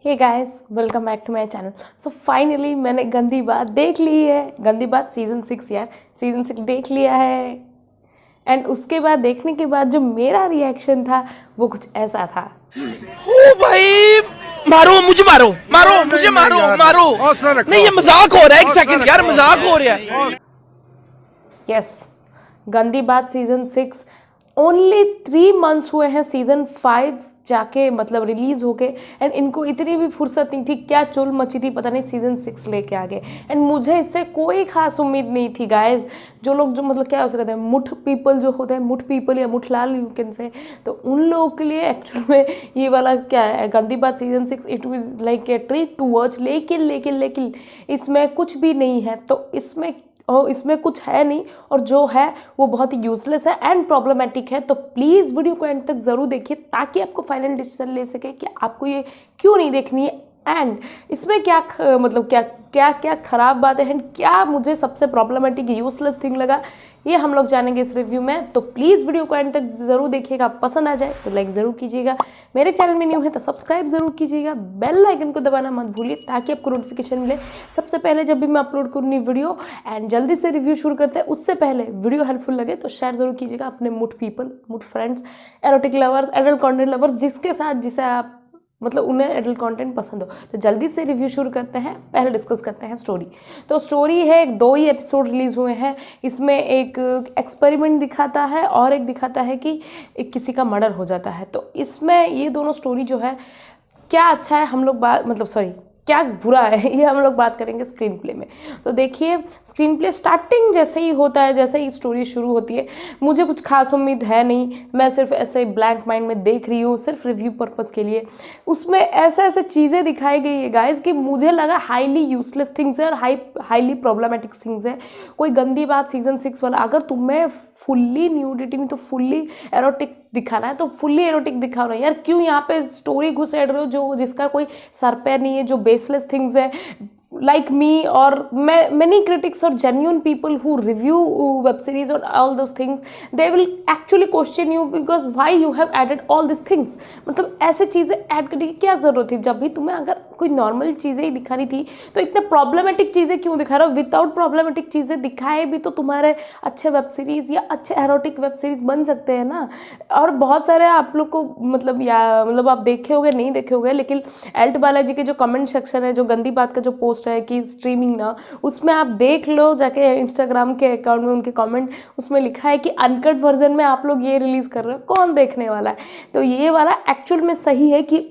Hey guys, welcome back to my channel. So finally मैंने गंदी बात देख ली है। गंदी बात सीज़न 6 यार, सीज़न 6 देख लिया है। एंड उसके बाद देखने के बाद जो मेरा रिएक्शन था वो कुछ ऐसा था। ओ भाई, मारो मुझे, मारो मारो मुझे, मारो मारो। नहीं, ये मजाक हो रहा है। एक सेकंड यार, मजाक हो रहा है। यस, गंदी बात सीज़न 6 ओनली 3 मंथ्स हुए हैं सीज़न 5 जाके मतलब रिलीज होके। एंड इनको इतनी भी फुर्सत नहीं थी, क्या चुल मची थी पता नहीं, सीज़न 6 लेके आ गए। एंड मुझे इससे कोई खास उम्मीद नहीं थी गाइज। जो लोग जो मतलब क्या हो सकते हैं, मुठ पीपल जो होते हैं, मुठ पीपल या मुठलाल यू कैन से, तो उन लोगों के लिए एक्चुअल में ये वाला क्या है, Gandi Baat season 6 it was like a treat to watch. लेकिन लेकिन लेकिन इसमें कुछ भी नहीं है। तो इसमें कुछ है नहीं, और जो है वो बहुत ही यूजलेस है एंड प्रॉब्लमेटिक है। तो प्लीज़ वीडियो को एंड तक ज़रूर देखिए ताकि आपको फाइनल डिसीजन ले सके कि आपको ये क्यों नहीं देखनी है एंड इसमें क्या मतलब क्या क्या क्या खराब बात है एंड क्या मुझे सबसे प्रॉब्लमेटिक यूजलेस थिंग लगा, ये हम लोग जानेंगे इस रिव्यू में। तो प्लीज़ वीडियो को एंड तक ज़रूर देखिएगा। पसंद आ जाए तो लाइक ज़रूर कीजिएगा, मेरे चैनल में न्यू है तो सब्सक्राइब ज़रूर कीजिएगा, बेल आइकन को दबाना मत भूलिए ताकि आपको नोटिफिकेशन मिले सबसे पहले जब भी मैं अपलोड करूँ न्यू वीडियो। एंड जल्दी से रिव्यू शुरू करते हैं। उससे पहले वीडियो हेल्पफुल लगे तो शेयर ज़रूर कीजिएगा अपने मुठ पीपल, मुठ friends, erotic lovers, adult content lovers, जिसके साथ जिसे आप मतलब उन्हें एडल्ट कंटेंट पसंद हो। तो जल्दी से रिव्यू शुरू करते हैं। पहले डिस्कस करते हैं स्टोरी। तो स्टोरी है, 2 ही एपिसोड रिलीज हुए हैं। इसमें एक एक्सपेरिमेंट दिखाता है और एक दिखाता है कि एक किसी का मर्डर हो जाता है। तो इसमें ये दोनों स्टोरी जो है, क्या अच्छा है हम लोग बात मतलब सॉरी क्या बुरा है ये हम लोग बात करेंगे स्क्रीन प्ले में। तो देखिए, स्क्रीन प्ले स्टार्टिंग जैसे ही होता है, जैसे ही स्टोरी शुरू होती है, मुझे कुछ खास उम्मीद है नहीं। मैं सिर्फ ऐसे ब्लैंक माइंड में देख रही हूँ, सिर्फ रिव्यू पर्पस के लिए। उसमें ऐसे ऐसे चीज़ें दिखाई गई है गाइज कि मुझे लगा हाईली यूजलेस थिंग्स है और हाईली प्रॉब्लमेटिक थिंग्स है। कोई गंदी बात सीजन 6 वाला, अगर तुम्हें फुल्ली न्यूडिटी नहीं तो फुल्ली एरोटिक दिखाना है तो फुल्ली एरोटिक दिखाओ ना यार। क्यों यहाँ पे स्टोरी घुसेड़ रहे हो जो जिसका कोई सर पैर नहीं है, जो बेसलेस थिंग्स है। like me or many critics or genuine people who review web series or all those things, they will actually question you because why you have added all these things। मतलब ऐसे चीज़ें add करने की क्या ज़रूरत थी? जब भी तुम्हें अगर कोई नॉर्मल चीज़ें ही दिखानी थी तो इतने प्रॉब्लमेटिक चीज़ें क्यों दिखा रहे हो? विदाउट प्रॉब्लमेटिक चीज़ें दिखाए भी तो तुम्हारे अच्छे वेब सीरीज़ या अच्छे एरोटिक वेब सीरीज़ बन सकते हैं ना। और बहुत सारे आप लोग को मतलब मतलब आप देखे होंगे नहीं देखे होंगे, लेकिन एल्ट बालाजी के जो कमेंट सेक्शन है, जो गंदी बात का जो पोस्ट है कि स्ट्रीमिंग ना, उसमें आप देख लो जाके इंस्टाग्राम के अकाउंट में उनके कमेंट, उसमें लिखा है कि अनकट वर्जन में आप लोग ये रिलीज़ कर रहे हो, कौन देखने वाला है? तो ये वाला एक्चुअल में सही है कि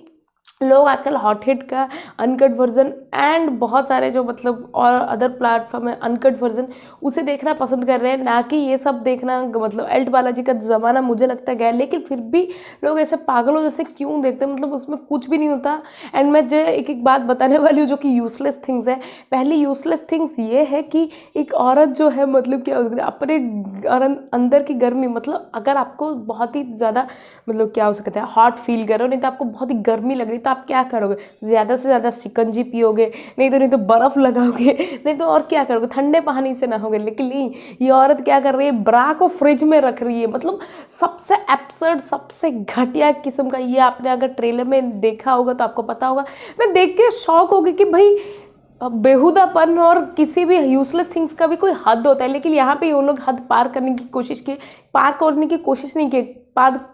लोग आजकल हॉट हिट का अनकट वर्जन एंड बहुत सारे जो मतलब और अदर प्लेटफॉर्म है अनकट वर्जन, उसे देखना पसंद कर रहे हैं, ना कि ये सब देखना। मतलब एल्ट बालाजी का ज़माना मुझे लगता है गया, लेकिन फिर भी लोग ऐसे पागलों जैसे क्यों देखते हैं? मतलब उसमें कुछ भी नहीं होता। एंड मैं जो एक एक बात बताने वाली हूँ जो कि यूजलेस थिंग्स है। पहली यूजलेस थिंग्स ये है कि एक औरत जो है मतलब क्या अपने अंदर की गर्मी, मतलब अगर आपको बहुत ही ज़्यादा मतलब क्या हो सकता है हॉट फील कर रहे हो, नहीं तो आपको बहुत ही गर्मी लग रही, तो आप क्या करोगे? ज़्यादा से ज़्यादा शिकंजी पियोगे, नहीं तो बर्फ़ लगाओगे, नहीं तो और क्या करोगे? ठंडे पानी से नहाओगे। लेकिन नहीं, ये औरत क्या कर रही है? ब्रा को फ्रिज में रख रही है। मतलब सबसे एब्सर्ड, सबसे घटिया किस्म का। ये आपने अगर ट्रेलर में देखा होगा तो आपको पता होगा। मैं देख के शॉक हो गई कि भाई बेहुदापन और किसी भी यूजलेस थिंग्स का भी कोई हद होता है, लेकिन यहाँ पे उन लोग हद पार करने की कोशिश की। पार करने की कोशिश नहीं की,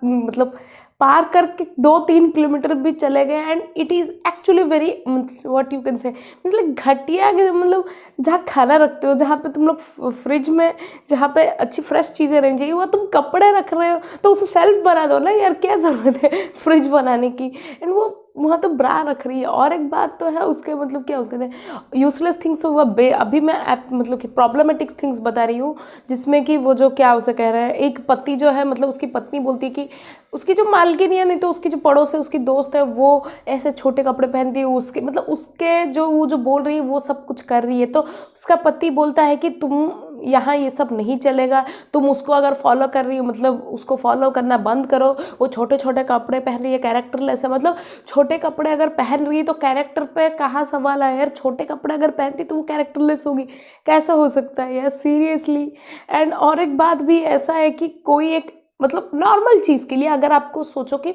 मतलब पार करके 2-3 किलोमीटर भी चले गए। And it is actually very what you can say, मतलब घटिया। मतलब जहाँ खाना रखते हो, जहाँ पे तुम लोग फ्रिज में जहाँ पे अच्छी फ्रेश चीज़ें रहनी चाहिए, वहाँ तुम कपड़े रख रहे हो तो उसे सेल्फ बना दो ना यार, क्या ज़रूरत है फ्रिज बनाने की? एंड वो वहाँ तो ब्रा रख रही है। और एक बात तो है उसके मतलब क्या उसके यूजलेस थिंग्स, तो वह अभी मैं मतलब कि प्रॉब्लमेटिक थिंग्स बता रही हूँ, जिसमें कि वो जो क्या उसे कह रहे हैं, एक पति जो है मतलब उसकी पत्नी बोलती है कि उसकी जो मालकिन है, नहीं तो उसकी जो पड़ोस है, उसकी दोस्त है, वो ऐसे छोटे कपड़े पहनती है, उसके मतलब उसके जो वो जो बोल रही है वो सब कुछ कर रही है। तो उसका पति बोलता है कि तुम यहाँ ये सब नहीं चलेगा, तुम उसको अगर फॉलो कर रही हो मतलब उसको फॉलो करना बंद करो। वो छोटे छोटे कपड़े पहन रही है, कैरेक्टरलेस है। मतलब छोटे कपड़े अगर पहन रही है तो कैरेक्टर पे कहाँ सवाल है यार? छोटे कपड़े अगर पहनती तो वो कैरेक्टरलेस होगी, कैसा हो सकता है यार सीरियसली? एंड और एक बात भी ऐसा है कि कोई एक मतलब नॉर्मल चीज़ के लिए अगर आपको सोचो कि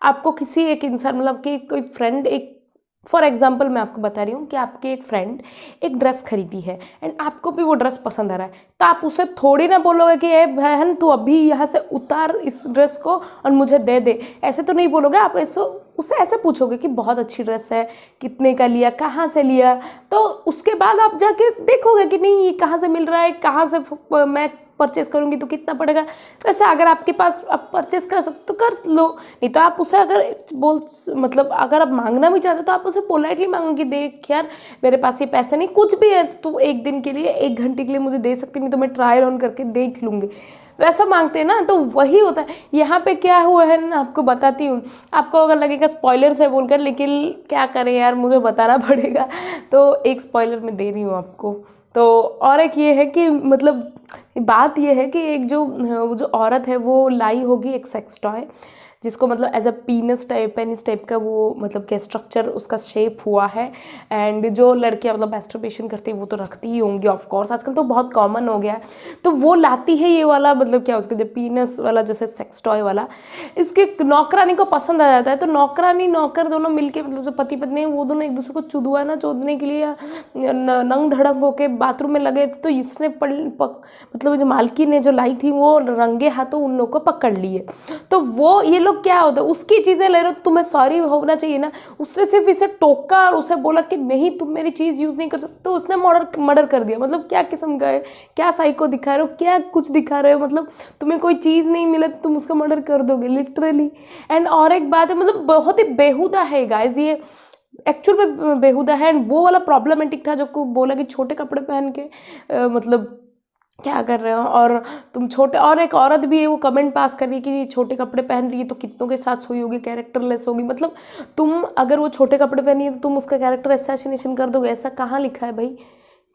आपको किसी एक इंसान मतलब कि कोई फ्रेंड एक फॉर एग्जाम्पल मैं आपको बता रही हूँ कि आपकी एक फ्रेंड एक ड्रेस खरीदी है एंड आपको भी वो ड्रेस पसंद आ रहा है, तो आप उसे थोड़ी ना बोलोगे कि ए बहन तू अभी यहाँ से उतार इस ड्रेस को और मुझे दे दे, ऐसे तो नहीं बोलोगे आप। ऐसे उससे ऐसे पूछोगे कि बहुत अच्छी ड्रेस है, कितने का लिया, कहाँ से लिया, तो उसके बाद आप जाके देखोगे कि नहीं ये कहाँ से मिल रहा है, कहाँ से मैं परचेस करूँगी तो कितना पड़ेगा। वैसे अगर आपके पास आप परचेस कर सकते तो कर लो, नहीं तो आप उसे अगर मतलब अगर आप मांगना भी चाहते हो तो आप उसे पोलाइटली मांगो कि देख यार मेरे पास ये पैसे नहीं, कुछ भी है तो एक दिन के लिए 1 घंटे के लिए मुझे दे सकती, नहीं तो मैं ट्रायल ऑन करके देख लूँगी, वैसा मांगते हैं ना। तो वही होता है यहाँ पे। क्या हुआ है ना, आपको बताती हूँ, आपको अगर लगेगा स्पॉइलर से बोलकर, लेकिन क्या करें यार मुझे बताना पड़ेगा, तो एक स्पॉइलर मैं दे रही हूँ आपको। तो और एक ये है कि मतलब बात ये है कि एक जो औरत है वो लाई होगी एक सेक्स टॉय, जिसको मतलब एज अ पेनिस टाइप का वो मतलब क्या स्ट्रक्चर उसका शेप हुआ है। एंड जो लड़कियां मतलब मैस्टरबेशन करती है वो तो रखती ही होंगी ऑफ कोर्स, आजकल तो बहुत कॉमन हो गया है। तो वो लाती है ये वाला मतलब क्या उसके जो पेनिस वाला जैसे सेक्स टॉय वाला, इसके नौकरानी को पसंद आ जाता है। तो नौकरानी नौकर दोनों मिलके मतलब जो पति पत्नी है वो दोनों एक दूसरे को चुदवाना चोदने के लिए नंग धड़ंग होके बाथरूम में लगे, तो इसने मतलब जो मालकिन ने जो लाई थी वो रंगे हाथों उन लोग को पकड़ लिए। तो वो ये क्या होता है उसकी चीजें ले रहे हो, तुम्हें सॉरी होना चाहिए ना। उसने सिर्फ इसे टोका और उसे बोला कि नहीं तुम मेरी चीज यूज नहीं कर सकते, तो उसने मर्डर कर दिया। मतलब क्या किस्म का है, क्या साइको दिखा रहे हो, क्या कुछ दिखा रहे हो, मतलब तुम्हें कोई चीज नहीं मिले तो तुम उसका मर्डर कर दोगे लिटरली। एंड और एक बात है मतलब बहुत ही बेहुदा है गाइज, ये एक्चुअल में बेहुदा है। एंड वो वाला प्रॉब्लमेटिक था जो को बोला कि छोटे कपड़े पहन के मतलब क्या कर रहे हो, और तुम छोटे, और एक औरत भी है वो कमेंट पास कर रही है कि छोटे कपड़े पहन रही है तो कितनों के साथ सोई होगी, कैरेक्टरलेस होगी। मतलब तुम अगर वो छोटे कपड़े पहनी है तो तुम उसका कैरेक्टर असैसिनेशन कर दोगे, ऐसा कहाँ लिखा है भाई।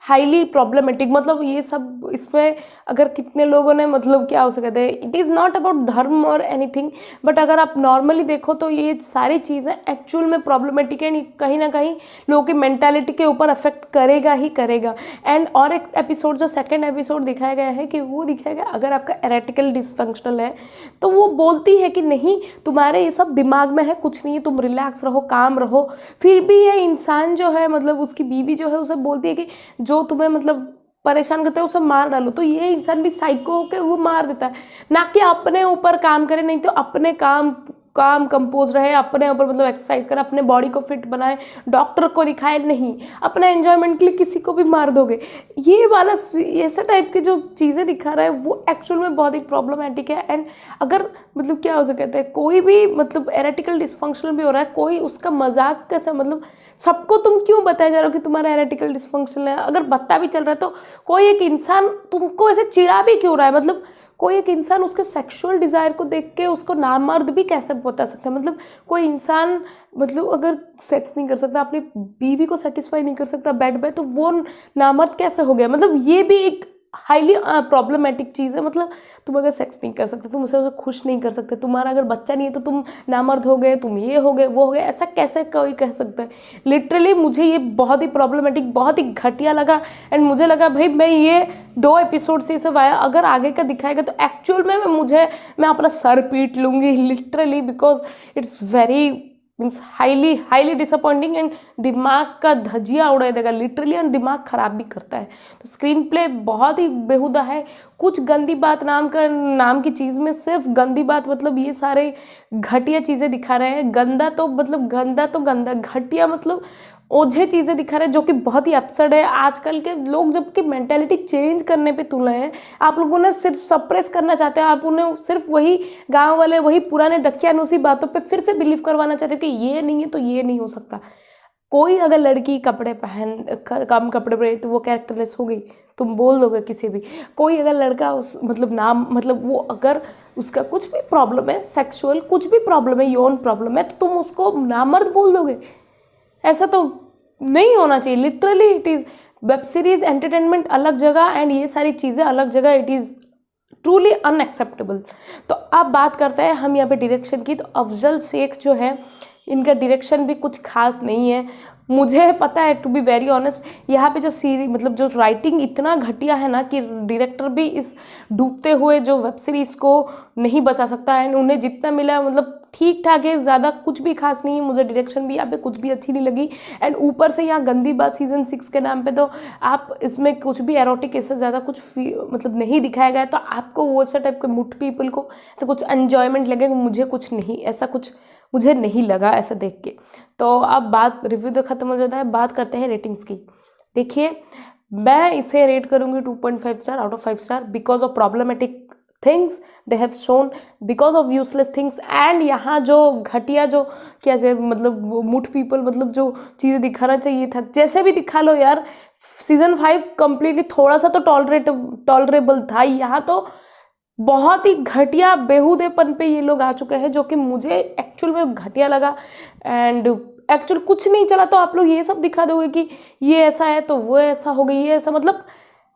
हाईली प्रॉब्लमेटिक, मतलब ये सब इसमें अगर कितने लोगों ने मतलब क्या हो सकते हैं, इट इज़ नॉट अबाउट धर्म और एनीथिंग, बट अगर आप नॉर्मली देखो तो ये सारी चीज़ें एक्चुअल में प्रॉब्लमेटिक है, कहीं ना कहीं लोगों की मेंटालिटी के ऊपर अफेक्ट करेगा ही करेगा। एंड और एक एपिसोड जो सेकेंड एपिसोड दिखाया गया है कि वो दिखाया गया अगर आपका एरेटिकल डिसफंक्शनल है तो वो बोलती है कि नहीं तुम्हारे ये सब दिमाग में है, कुछ नहीं है, तुम रिलैक्स रहो, काम रहो। फिर भी ये इंसान जो है मतलब उसकी बीवी जो है उसे बोलती है कि जो तुम्हें मतलब परेशान करता है उसे मार डालो। तो ये इंसान भी साइको होकर वो मार देता है, ना कि अपने ऊपर काम करे। नहीं तो अपने काम कंपोज रहे, अपने ऊपर मतलब एक्सरसाइज करे, अपने बॉडी को फिट बनाए, डॉक्टर को दिखाए, नहीं अपना एंजॉयमेंट के लिए किसी को भी मार दोगे। ये वाला ऐसा टाइप की जो चीज़ें दिखा रहा है वो एक्चुअल में बहुत ही प्रॉब्लमेटिक है। एंड अगर मतलब क्या हो सकता है कोई भी मतलब एरेटिकल डिसफंक्शनल भी हो रहा है, कोई उसका मजाक कैसे, मतलब सबको तुम क्यों बताया जा रहा हो कि तुम्हारा एरेटिकल डिसफंक्शनल है। अगर पता भी चल रहा है तो कोई एक इंसान तुमको ऐसे चिढ़ा भी क्यों रहा है। मतलब कोई एक इंसान उसके सेक्सुअल डिज़ायर को देख के उसको नामर्द भी कैसे बता सकता है। मतलब कोई इंसान मतलब अगर सेक्स नहीं कर सकता, अपनी बीवी को सेटिस्फाई नहीं कर सकता बेड पे, तो वो नामर्द कैसे हो गया। मतलब ये भी एक हाईली प्रॉब्लमेटिक चीज़ है। मतलब तुम अगर सेक्स नहीं कर सकते, तुम उसे खुश नहीं कर सकते, तुम्हारा अगर बच्चा नहीं है तो तुम नामर्द हो गए, तुम ये हो गए वो हो गए, ऐसा कैसे कोई कह सकता है। लिटरली मुझे ये बहुत ही प्रॉब्लमेटिक, बहुत ही घटिया लगा। एंड मुझे लगा भाई मैं ये 2 एपिसोड से सब आया, अगर आगे का दिखाएगा तो एक्चुअल में मैं अपना सर पीट लूँगी literally, because it's very means highly disappointing and दिमाग का धजिया उड़ा देगा लिटरली, एंड दिमाग ख़राब भी करता है। तो स्क्रीन प्ले बहुत ही बेहुदा है। कुछ गंदी बात नाम की चीज़ में सिर्फ गंदी बात, मतलब ये सारे घटिया चीज़ें दिखा रहे हैं। गंदा तो गंदा, घटिया मतलब ओझे चीज़ें दिखा रहे हैं जो कि बहुत ही अपसेट है। आजकल के लोग जबकि मेंटालिटी चेंज करने पे तुले हैं, आप लोगों ने सिर्फ सप्रेस करना चाहते हो। आप उन्हें सिर्फ वही गांव वाले वही पुराने दकियानूसी बातों पे फिर से बिलीव करवाना चाहते हो कि ये नहीं है तो ये नहीं हो सकता। कोई अगर लड़की कम कपड़े पहने तो वो कैरेक्टरलेस हो गई, तुम बोल दोगे किसी भी। कोई अगर लड़का उस मतलब वो अगर उसका कुछ भी प्रॉब्लम है, सेक्सुअल कुछ भी प्रॉब्लम है, यौन प्रॉब्लम है, तो तुम उसको नामर्द बोल दोगे। ऐसा तो नहीं होना चाहिए literally. It is web series entertainment अलग जगह एंड ये सारी चीज़ें अलग जगह। It is truly unacceptable. तो अब बात करते हैं हम यहाँ पे डायरेक्शन की। तो अफजल शेख जो है इनका डायरेक्शन भी कुछ खास नहीं है। मुझे पता है टू बी वेरी ऑनेस्ट, यहाँ पे जो सीरीज मतलब जो राइटिंग इतना घटिया है ना कि डायरेक्टर भी इस डूबते हुए जो वेब सीरीज़ को नहीं बचा सकता। एंड उन्हें जितना मिला मतलब ठीक ठाक है, ज़्यादा कुछ भी खास नहीं है। मुझे डायरेक्शन भी यहाँ पे कुछ भी अच्छी नहीं लगी। एंड ऊपर से यहाँ गंदी बात सीजन 6 के नाम पे तो आप इसमें कुछ भी एरोटिक ऐसा ज़्यादा कुछ मतलब नहीं दिखाया गया है, तो आपको वो ऐसा टाइप के मुठ पीपल को ऐसा कुछ एन्जॉयमेंट लगेगा। मुझे कुछ नहीं, ऐसा कुछ मुझे नहीं लगा ऐसा देख के। तो अब बात रिव्यू तो ख़त्म हो जाता है, बात करते हैं रेटिंग्स की। देखिए, मैं इसे रेट करूँगी 2.5 star out of 5 star because of problematic things they have shown, because of useless things. And यहाँ जो घटिया जो क्या से मतलब मुठ पीपल मतलब जो चीज़ें दिखाना चाहिए था, जैसे भी दिखा लो यार। सीजन 5 कंप्लीटली थोड़ा सा तो टॉलरेबल था, यहाँ तो बहुत ही घटिया बेहुदेपन पे ये लोग आ चुके हैं, जो कि मुझे एक्चुअल में घटिया लगा। एंड एक्चुअल कुछ नहीं चला तो आप लोग ये सब दिखा दोगे कि ये ऐसा है तो वो ऐसा हो गई, ये ऐसा मतलब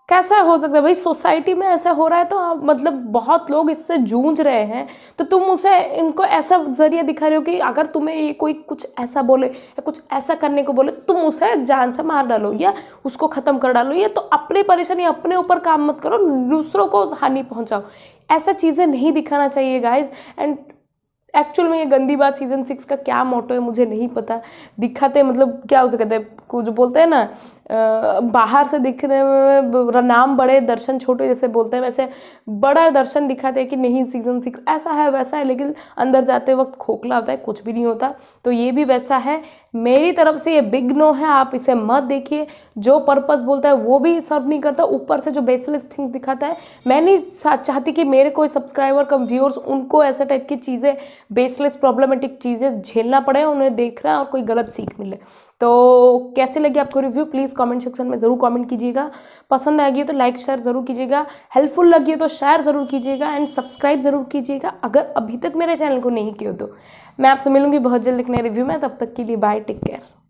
कैसा हो सकता है भाई? सोसाइटी में ऐसा हो रहा है तो आप मतलब बहुत लोग इससे जूझ रहे हैं, तो तुम उसे इनको ऐसा जरिए दिखा रहे हो कि अगर तुम्हें ये कोई कुछ ऐसा बोले या कुछ ऐसा करने को बोले, तुम उसे जान से मार डालो या उसको ख़त्म कर डालो। ये तो अपनी परेशानी अपने ऊपर काम मत करो, दूसरों को हानि पहुंचाओ। ऐसा चीज़ें नहीं दिखाना चाहिए गाइज। एंड एक्चुअल में ये गंदी बात सीजन 6 का क्या मोटो है मुझे नहीं पता। दिखाते मतलब क्या उसे कहते हैं, कुछ बोलते हैं ना, बाहर से दिखने में नाम बड़े दर्शन छोटे जैसे बोलते हैं, वैसे बड़ा दर्शन दिखाते हैं कि नहीं सीजन 6 ऐसा है वैसा है, लेकिन अंदर जाते वक्त खोखला होता है, कुछ भी नहीं होता। तो ये भी वैसा है। मेरी तरफ से ये बिग नो है, आप इसे मत देखिए। जो पर्पस बोलता है वो भी सर्व नहीं करता, ऊपर से जो बेसलेस थिंग्स दिखाता है। मैं नहीं चाहती कि मेरे कोई सब्सक्राइबर कम व्यूअर्स उनको ऐसे टाइप की चीज़ें, बेसलेस प्रॉब्लमेटिक चीज़ें झेलना पड़े, उन्हें देखना और कोई गलत सीख मिले। तो कैसे लगे आपको रिव्यू, प्लीज़ कमेंट सेक्शन में ज़रूर कमेंट कीजिएगा। पसंद आएगी तो लाइक शेयर ज़रूर कीजिएगा, हेल्पफुल लगी हो तो शेयर ज़रूर कीजिएगा एंड सब्सक्राइब ज़रूर कीजिएगा अगर अभी तक मेरे चैनल को नहीं किया तो। मैं आपसे मिलूंगी बहुत जल्द एक नए रिव्यू में, तब तक के लिए बाय, टेक केयर।